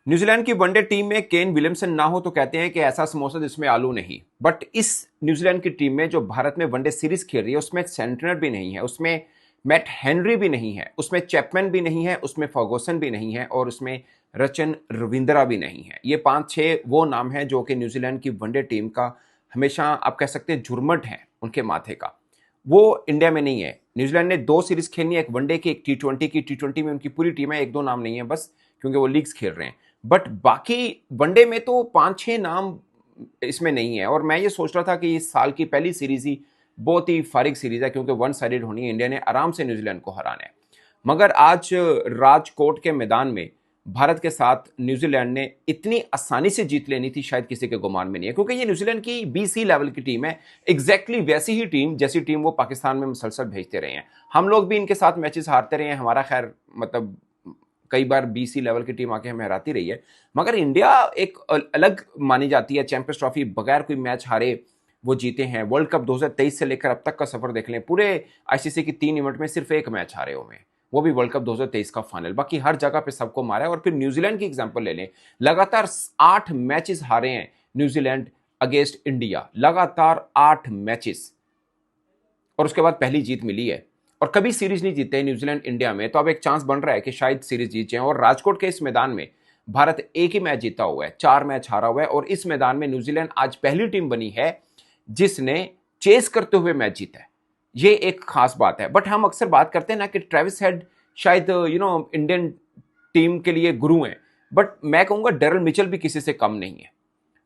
New Zealand की one day team में Kane Williamson ना हो तो कहते हैं कि ऐसा समोसा जिसमें आलू नहीं। बट इस न्यूजीलैंड की टीम में जो भारत में वनडे सीरीज खेल रही है उसमें सेंटनर भी नहीं है, उसमें मैट हेनरी भी नहीं है, उसमें चैपमैन भी नहीं है, उसमें फर्गूसन भी नहीं है और उसमें रचन रविंद्रा भी नहीं है। ये 5-6 वो नाम हैं जो कि न्यूजीलैंड की वनडे टीम का हमेशा आप कह सकते हैं झुरमट है उनके माथे का। वो इंडिया में नहीं है। न्यूजीलैंड ने 2 सीरीज खेलनी है, एक वनडे की एक टी20 की। टी20 में उनकी पूरी टीम है, 1-2 नाम नहीं है बस, क्योंकि वो लीग्स खेल रहे हैं। बट बाकी वनडे में तो 5-6 नाम इसमें नहीं है। और मैं ये सोच रहा था कि इस साल की पहली सीरीज ही बहुत ही फारिग सीरीज है, क्योंकि वन साइडेड होनी है, इंडिया ने आराम से न्यूजीलैंड को हराना है। मगर आज राजकोट के मैदान में भारत के साथ न्यूजीलैंड ने इतनी आसानी से जीत लेनी थी, शायद किसी के गुमान में नहीं है, क्योंकि ये न्यूजीलैंड की बीसी लेवल की टीम है। एग्जैक्टली वैसी ही टीम जैसी टीम वो पाकिस्तान में मुसलसल भेजते रहे हैं। हम लोग भी इनके साथ मैचेस हारते रहे हैं, हमारा खैर मतलब कई बार बीसी लेवल की टीम आके हमें हराती रही है। मगर इंडिया एक अलग मानी जाती है। चैंपियंस ट्रॉफी बगैर कोई मैच हारे वो जीते हैं। वर्ल्ड कप 2023 से लेकर अब तक का सफर देख लें, पूरे आईसीसी की 3 इवेंट में सिर्फ एक मैच हारे हुए हैं, वो भी वर्ल्ड कप 2023 का फाइनल। बाकी हर जगह पे सबको मारा है। और फिर न्यूजीलैंड की एग्जांपल ले लें, लगातार 8 मैचेस हारे हैं न्यूजीलैंड अगेंस्ट इंडिया, लगातार 8 मैचेस, और उसके बाद पहली जीत मिली है। और कभी सीरीज नहीं जीते न्यूजीलैंड इंडिया में, तो अब एक चांस बन रहा है कि शायद सीरीज जीत जाए। और राजकोट के इस मैदान में भारत एक ही मैच जीता हुआ है, 4 मैच हारा हुआ है। और इस मैदान में न्यूजीलैंड आज पहली टीम बनी है जिसने चेस करते हुए मैच जीता है। ये एक खास बात है। बट हम अक्सर बात करते हैं ना कि ट्रेविस हेड शायद इंडियन टीम के लिए गुरु हैं, बट मैं कहूंगा डेरल मिचेल भी किसी से कम नहीं है।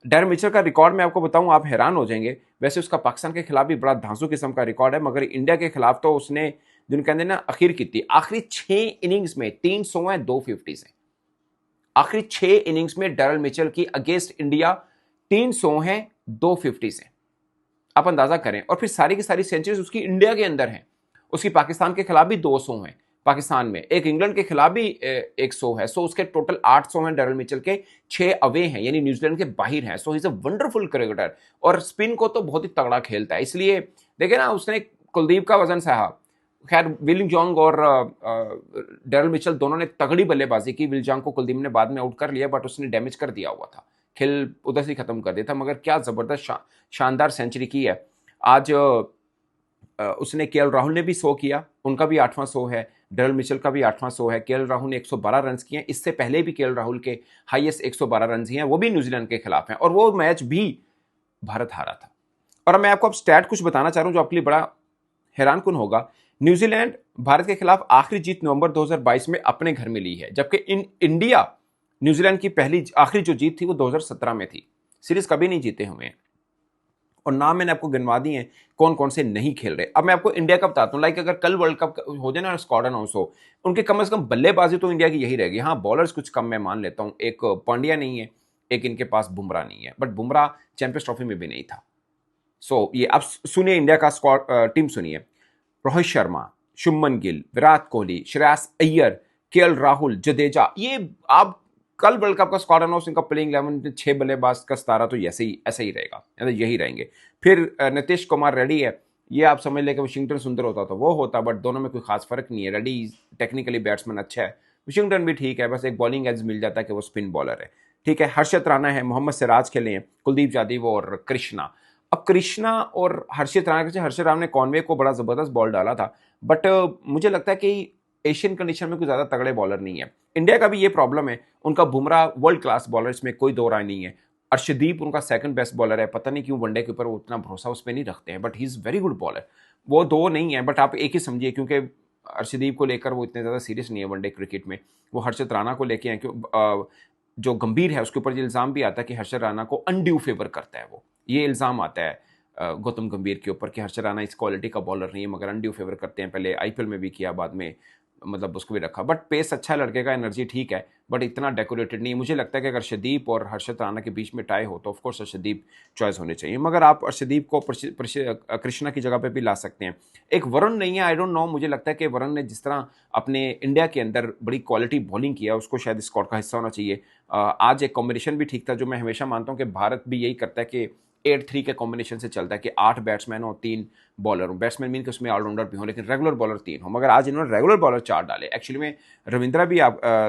डेरल मिचेल का रिकॉर्ड मैं आपको बताऊं, आप हैरान हो जाएंगे। वैसे उसका पाकिस्तान के खिलाफ भी बड़ा धांसू किस्म का रिकॉर्ड है, मगर इंडिया के खिलाफ तो उसने जिन कहते हैं ना आखिर की थी, आखिरी 6 इनिंग्स में 300 है, 250 है। आखिरी 6 इनिंग्स में डेरल मिचेल की अगेंस्ट इंडिया 300 है, 250 है। आप अंदाजा करें। और फिर सारी की सारी सेंचुरीज उसकी इंडिया के अंदर हैं। उसकी पाकिस्तान के खिलाफ भी 200 हैं पाकिस्तान में, एक इंग्लैंड के खिलाफ भी 100 है। सो उसके टोटल 800 हैं डेरल मिचेल के, 6 अवे हैं, यानी न्यूजीलैंड के बाहर हैं। So he is a wonderful cricketer और स्पिन को तो बहुत ही तगड़ा खेलता है। इसलिए देखे ना, उसने कुलदीप का वजन सहा। खैर विल जॉन्ग और डेरल मिचेल दोनों ने तगड़ी बल्लेबाजी की। विल जॉन्ग को कुलदीप ने बाद में आउट कर लिया, बट उसने डैमेज कर दिया हुआ था, खेल उधर से खत्म कर दिया था। मगर क्या जबरदस्त शानदार सेंचुरी की है आज। उसने केएल राहुल ने भी 100 किया, उनका भी 8वां 100 है। डेरल मिचेल का भी 8वां 100 है। केएल राहुल ने 112 रन किए हैं। इससे पहले भी केएल राहुल के हाईएस्ट 112 रन ही हैं, वो भी न्यूजीलैंड के खिलाफ हैं। और वो मैच भी भारत हारा था। और मैं आपको अब स्टैट कुछ बताना चाह रहा हूं जो आपके लिए बड़ा हैरानकुन होगा। न्यूजीलैंड भारत के खिलाफ आखिरी जीत नवंबर 2022 में अपने घर में ली है, जबकि इंडिया न्यूजीलैंड की पहली आखिरी जो जीत थी वो 2017 में थी। सीरीज कभी नहीं जीते हुए हैं। और नाम मैंने आपको गिनवा दिए हैं कौन कौन से नहीं खेल रहे। अब मैं आपको इंडिया का बताता हूं। लाइक अगर कल वर्ल्ड कप हो जाए ना स्क्वाड अनाउंस हो, उनके कम से कम बल्लेबाजी तो इंडिया की यही रहेगी। हाँ, बॉलर्स कुछ कम मैं मान लेता हूं, एक पांड्या नहीं है, एक इनके पास बुमराह नहीं है। बट बुमराह चैंपियंस ट्रॉफी में भी नहीं था। सो ये अब सुनिए इंडिया का स्क्वाड टीम सुनिए। रोहित शर्मा, शुभमन गिल, विराट कोहली, श्रेयस अय्यर, केएल राहुल, जडेजा। ये आप कल वर्ल्ड कप का स्क्वाड अनाउंस, इनका प्लेइंग 11 6 बल्लेबाज का 17 तो ऐसे ही रहेगा, मतलब यही रहेंगे। फिर नीतीश कुमार रेड्डी है। ये आप समझ लें कि वाशिंगटन सुंदर होता तो वो होता, बट दोनों में कोई खास फर्क नहीं है। रेड्डी टेक्निकली बैट्समैन अच्छा है, वाशिंगटन भी ठीक है, बस एक बॉलिंग एज मिल जाता है कि वो स्पिन बॉलर है। ठीक है, हर्षित राणा है, मोहम्मद सिराज खेले हैं, कुलदीप यादव और कृष्णा। अब कृष्णा और हर्षित राणा ने कॉनवे को बड़ा जबरदस्त बॉल डाला था, बट मुझे लगता है कि एशियन कंडीशन में कोई ज्यादा तगड़े बॉलर नहीं है। इंडिया का भी ये प्रॉब्लम है, उनका बुमराह वर्ल्ड क्लास बॉलर, इसमें कोई दो राय नहीं है। अर्शदीप उनका सेकंड बेस्ट बॉलर है। पता नहीं क्यों वनडे के ऊपर वो उतना भरोसा उस पर नहीं रखते हैं, but he is very good bowler. वो दो नहीं है, बट आप एक ही समझिए, क्योंकि अर्शदीप को लेकर वो इतने ज्यादा सीरियस नहीं है वनडे क्रिकेट में। वो हर्षित राणा को लेके हैं, क्यों जो गंभीर है उसके ऊपर ये इल्जाम भी आता है कि हर्षित राणा को अनड्यू फेवर करता है। वो ये इल्जाम आता है गौतम गंभीर के ऊपर कि हर्षित राणा इस क्वालिटी का बॉलर नहीं है, मगर अनड्यू फेवर करते हैं। पहले आईपीएल में भी किया, बाद में मतलब उसको भी रखा। बट पेस अच्छा लड़के का, एनर्जी ठीक है, बट इतना डेकोरेटेड नहीं। मुझे लगता है कि अगर अर्शदीप और हर्षित राणा के बीच में टाई हो तो ऑफकोर्स अर्शदीप चॉइस होने चाहिए। मगर आप अर्शदीप को कृष्णा की जगह पे भी ला सकते हैं। एक वरुण नहीं है, आई डोंट नो। मुझे लगता है कि वरुण ने जिस तरह अपने इंडिया के अंदर बड़ी क्वालिटी बॉलिंग किया, उसको शायद स्क्वाड का हिस्सा होना चाहिए। आज एक कॉम्बिनेशन भी ठीक था, जो मैं हमेशा मानता हूँ कि भारत भी यही करता है कि 8-3 के कॉम्बिनेशन से चलता है कि 8 बैट्समैन हो 3 बॉलर हो। बैट्समैन मीन कि उसमें ऑलराउंडर भी हो, लेकिन रेगुलर बॉलर 3 हो। मगर आज इन्होंने रेगुलर बॉलर 4 डाले। एक्चुअली में रविंद्रा भी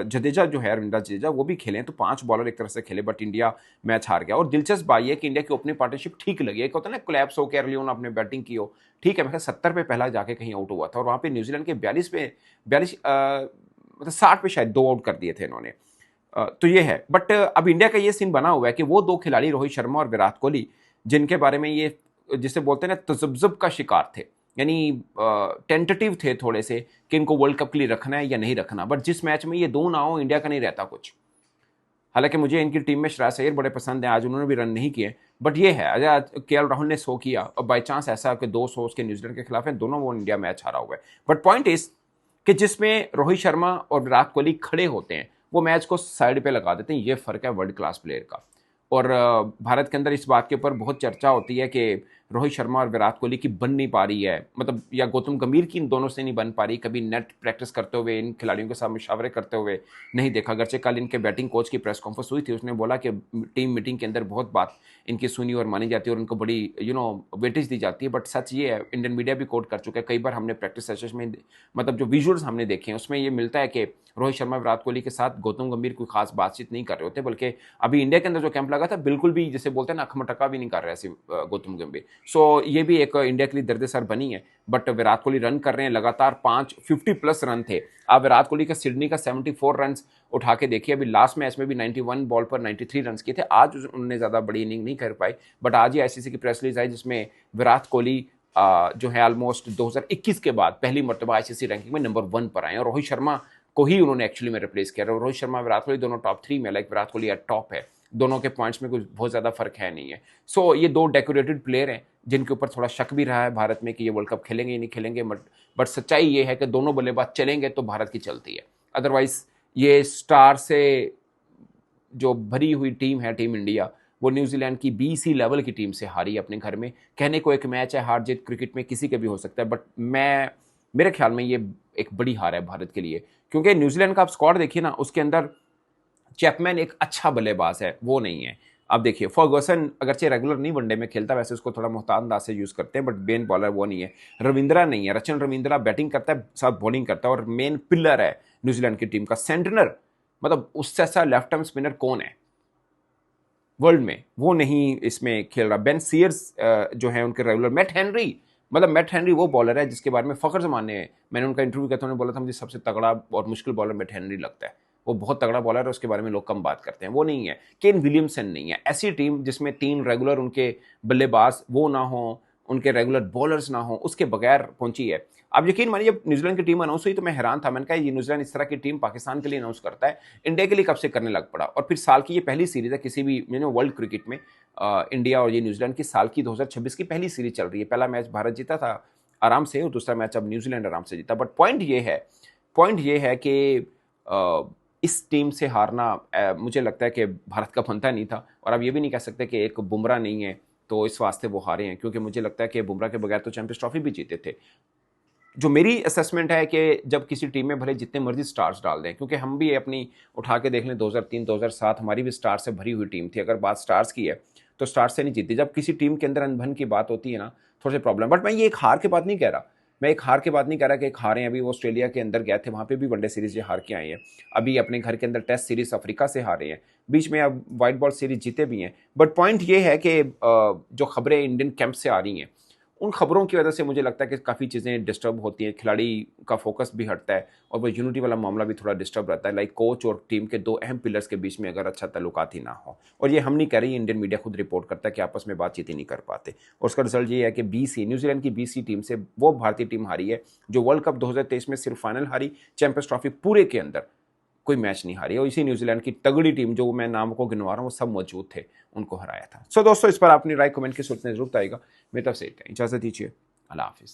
जडेजा जो है, रविंद्रा जडेजा वो भी खेले तो 5 बॉलर एक तरह से खेले, बट इंडिया मैच हार गया। और दिलचस्प बात यह कि इंडिया की ओपनिंग पार्टनरशिप ठीक लगी। एक होता है ना कोलैप्स हो, केरलियोन आपने बैटिंग की हो, ठीक है, मैं 70 पे पहला जाके कहीं आउट हुआ था, और वहाँ पे न्यूजीलैंड के 42 मतलब 60 पे शायद 2 आउट कर दिए थे इन्होंने। तो ये है। बट अब इंडिया का ये सीन बना हुआ है कि वो 2 खिलाड़ी रोहित शर्मा और विराट कोहली, जिनके बारे में ये जिसे बोलते हैं ना तजब्जुब का शिकार थे, यानी टेंटेटिव थे थोड़े से कि इनको वर्ल्ड कप के लिए रखना है या नहीं रखना, बट जिस मैच में ये 2 ना हो इंडिया का नहीं रहता कुछ। हालांकि मुझे इनकी टीम में श्रेयस अय्यर बड़े पसंद हैं, आज उन्होंने भी रन नहीं किए, बट ये है अगर केएल राहुल ने 100 किया और बाई चांस ऐसा कि 200 उसके न्यूजीलैंड के खिलाफ है, दोनों वो इंडिया मैच हारा हुआ है। बट पॉइंट इज कि जिसमें रोहित शर्मा और विराट कोहली खड़े होते हैं वो मैच को साइड पे लगा देते हैं। ये फर्क है वर्ल्ड क्लास प्लेयर का। और भारत के अंदर इस बात के ऊपर बहुत चर्चा होती है कि रोहित शर्मा और विराट कोहली की बन नहीं पा रही है, मतलब या गौतम गंभीर की इन दोनों से नहीं बन पा रही। कभी नेट प्रैक्टिस करते हुए, इन खिलाड़ियों के साथ मुशावरे करते हुए नहीं देखा। अगरचे कल इनके बैटिंग कोच की प्रेस कॉन्फ्रेंस हुई थी, उसने बोला कि टीम मीटिंग के अंदर बहुत बात इनकी सुनी और मानी जाती है और उनको बड़ी वेटेज दी जाती है। बट सच ये है, इंडियन मीडिया भी कोट कर चुका है, कई बार हमने प्रैक्टिस सेशंस में मतलब जो विजुअल्स हमने देखे हैं उसमें ये मिलता है कि रोहित शर्मा विराट कोहली के साथ गौतम गंभीर कोई खास बातचीत नहीं कर रहे होते, बल्कि अभी इंडिया के अंदर जो कैंप लगा था बिल्कुल भी जैसे बोलते हैं ना अखमटका भी नहीं कर रहे ऐसे गौतम गंभीर। सो ये भी एक इंडिया के लिए दर्द-ए-सर बनी है। बट विराट कोहली रन कर रहे हैं लगातार, 50 प्लस रन थे। आप विराट कोहली का सिडनी का 74 रन उठा के देखिए, अभी लास्ट मैच में भी 91 बॉल पर 93 रन किए थे। आज उन्होंने ज्यादा बड़ी इनिंग नहीं कर पाई, बट आज ही आईसीसी की प्रेस रिलीज आई जिसमें विराट कोहली जो है ऑलमोस्ट 2021 के बाद पहली मरतबा आईसीसी रैंकिंग में नंबर 1 पर आए और रोहित शर्मा को ही उन्होंने एक्चुअली में रिप्लेस किया। रोहित शर्मा विराट कोहली दोनों टॉप 3 में, like Virat Kohli eight top है, दोनों के पॉइंट्स में कुछ बहुत ज्यादा फर्क है नहीं है। सो ये 2 डेकोरेटेड प्लेयर हैं जिनके ऊपर थोड़ा शक भी रहा है भारत में कि ये वर्ल्ड कप खेलेंगे या नहीं खेलेंगे, बट सच्चाई ये है कि दोनों बल्लेबाज चलेंगे तो भारत की चलती है। अदरवाइज ये स्टार से जो भरी हुई टीम है टीम इंडिया, वो न्यूजीलैंड की बीसी लेवल की टीम से हारी अपने घर में। कहने को एक मैच है, हार जीत क्रिकेट में किसी के भी हो सकता है, बट मेरे ख्याल में ये एक बड़ी हार है भारत के लिए, क्योंकि न्यूजीलैंड का आप स्क्वाड देखिए ना, उसके अंदर चैपमैन एक अच्छा बल्लेबाज है, वो नहीं है। अब देखिए फर्गसन अगरचे रेगुलर नहीं वनडे में खेलता, वैसे उसको थोड़ा मोहतात अंदाज से यूज करते हैं, बट मेन बॉलर वो नहीं है। रविंद्रा नहीं है, रचन रविंद्रा बैटिंग करता है साथ बॉलिंग करता है और मेन पिलर है न्यूजीलैंड की टीम का। सेंटनर मतलब उससे ऐसा लेफ्ट आर्म स्पिनर कौन है वर्ल्ड में, वो नहीं इसमें खेल रहा। बेन सीयर्स जो है उनके रेगुलर। मैट हेनरी वो बॉलर है जिसके बारे में फखर जमान ने, मैंने उनका इंटरव्यू किया था, उन्होंने बोला था मुझे सबसे तगड़ा और मुश्किल बॉलर मैट हेनरी लगता है, वो बहुत तगड़ा बॉलर है, उसके बारे में लोग कम बात करते हैं। वो नहीं है। केन विलियमसन नहीं है। ऐसी टीम जिसमें 3 रेगुलर उनके बल्लेबाज वो ना हो, उनके रेगुलर बॉलर्स ना हो, उसके बगैर पहुंची है। आप यकीन मानिए जब न्यूजीलैंड की टीम अनाउंस हुई तो मैं हैरान था, मैंने कहा ये न्यूजीलैंड इस तरह की टीम पाकिस्तान के लिए अनाउंस करता है, इंडिया के लिए कब से करने लग पड़ा। और फिर साल की ये पहली सीरीज है किसी भी वर्ल्ड क्रिकेट में, इंडिया और ये न्यूजीलैंड की साल की 2026 की पहली सीरीज चल रही है। पहला मैच भारत जीता था आराम से और दूसरा मैच अब न्यूजीलैंड आराम से जीता। बट पॉइंट ये है कि इस टीम से हारना मुझे लगता है कि भारत का बनता नहीं था। और आप ये भी नहीं कह सकते कि एक बुमराह नहीं है तो इस वास्ते वो हारे हैं, क्योंकि मुझे लगता है कि बुमराह के बगैर तो चैंपियंस ट्रॉफी भी जीते थे। जो मेरी असेसमेंट है कि जब किसी टीम में भले जितने मर्जी स्टार्स डाल दें, क्योंकि हम भी अपनी उठा के देख लें 2003-2007 हमारी भी स्टार से भरी हुई टीम थी। अगर बात स्टार्स की है तो स्टार्स से नहीं जीती। जब किसी टीम के अंदर अनबन की बात होती है ना, थोड़े से प्रॉब्लम। बट मैं ये एक हार की बात नहीं कह रहा, कि एक हारे हैं। अभी वो ऑस्ट्रेलिया के अंदर गए थे, वहां पे भी वनडे सीरीज हार के आए हैं। अभी अपने घर के अंदर टेस्ट सीरीज अफ्रीका से हारे हैं, बीच में अब व्हाइट बॉल सीरीज जीते भी हैं। बट पॉइंट ये है कि जो खबरें इंडियन कैंप से आ रही हैं, उन खबरों की वजह से मुझे लगता है कि काफ़ी चीज़ें डिस्टर्ब होती हैं, खिलाड़ी का फोकस भी हटता है और वो यूनिटी वाला मामला भी थोड़ा डिस्टर्ब रहता है। लाइक कोच और टीम के 2 अहम पिलर्स के बीच में अगर अच्छा ताल्लुकात ही ना हो, और ये हम नहीं कह रही, इंडियन मीडिया खुद रिपोर्ट करता है कि आपस में बातचीत ही नहीं कर पाते। और उसका रिजल्ट ये है कि न्यूजीलैंड की बीसी टीम से वो भारतीय टीम हारी है जो वर्ल्ड कप 2023 में सिर्फ फाइनल हारी, चैंपियंस ट्रॉफी पूरे के अंदर कोई मैच नहीं हारी। और इसी न्यूजीलैंड की तगड़ी टीम जो मैं नाम को गिनवा रहा हूँ वो सब मौजूद थे, उनको हराया था। सो दोस्तों इस पर अपनी राय कमेंट की सूरत में जरूर आएगा। मेरी तरफ से इजाजत दीजिए, अल्लाह हाफिज़।